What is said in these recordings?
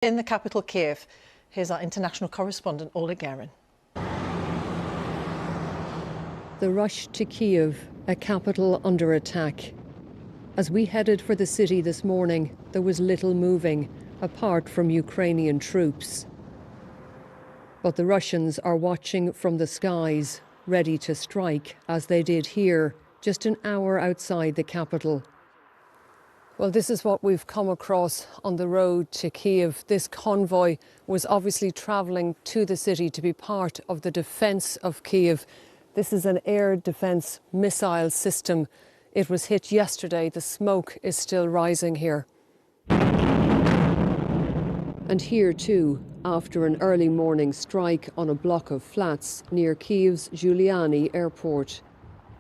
In the capital, Kyiv, here's our international correspondent, Oleg Guerin. The rush to Kyiv, a capital under attack. As we headed for the city this morning, there was little moving, apart from Ukrainian troops. But the Russians are watching from the skies, ready to strike, as they did here, just an hour outside the capital. Well, this is what we've come across on the road to Kyiv. This convoy was obviously travelling to the city to be part of the defence of Kyiv. This is an air defence missile system. It was hit yesterday. The smoke is still rising here. And here too, after an early morning strike on a block of flats near Kyiv's Giuliani airport.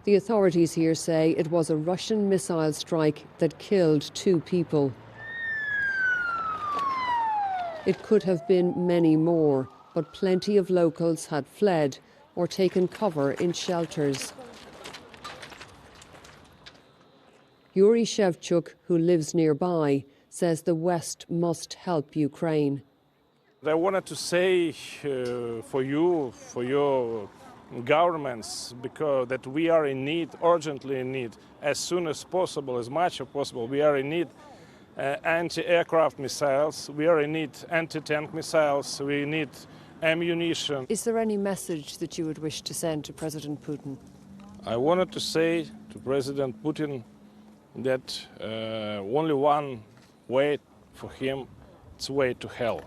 The authorities here say it was a Russian missile strike that killed 2 people. It could have been many more, but plenty of locals had fled or taken cover in shelters. Yuri Shevchuk, who lives nearby, says the West must help Ukraine. I wanted to say for your governments, because that we are in need, urgently in need, as soon as possible, as much as possible. We are in need anti-aircraft missiles, we are in need anti-tank missiles, we need ammunition. Is there any message that you would wish to send to President Putin? I wanted to say to President Putin that only one way for him, it's way to hell.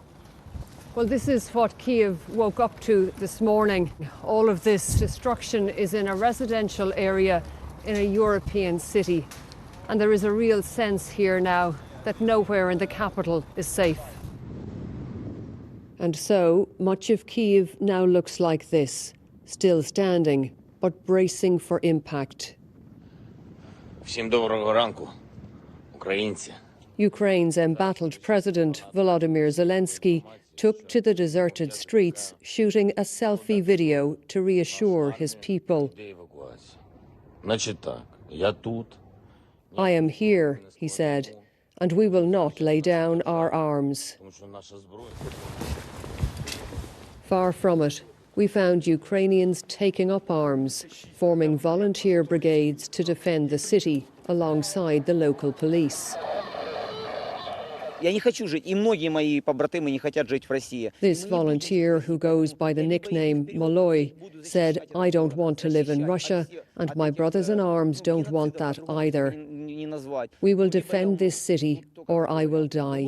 Well, this is what Kyiv woke up to this morning. All of this destruction is in a residential area in a European city. And there is a real sense here now that nowhere in the capital is safe. And so much of Kyiv now looks like this, still standing, but bracing for impact. Всім доброго ранку, українці. Ukraine's embattled president, Volodymyr Zelensky, took to the deserted streets, shooting a selfie video to reassure his people. I am here, he said, and we will not lay down our arms. Far from it, we found Ukrainians taking up arms, forming volunteer brigades to defend the city alongside the local police. This volunteer, who goes by the nickname Moloy, said, "I don't want to live in Russia, and my brothers in arms don't want that either. We will defend this city, or I will die."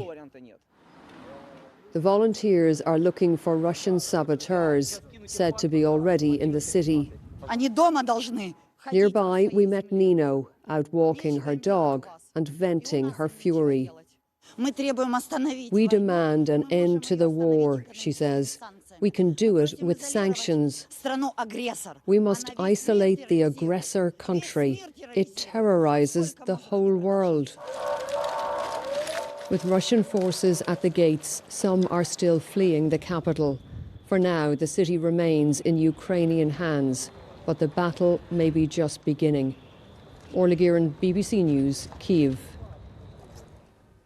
The volunteers are looking for Russian saboteurs, said to be already in the city. Nearby, we met Nino, out walking her dog and venting her fury. We demand an end to the war, she says. We can do it with sanctions. We must isolate the aggressor country. It terrorizes the whole world. With Russian forces at the gates, some are still fleeing the capital. For now, the city remains in Ukrainian hands, but the battle may be just beginning. Oleg Guerin, BBC News, Kyiv.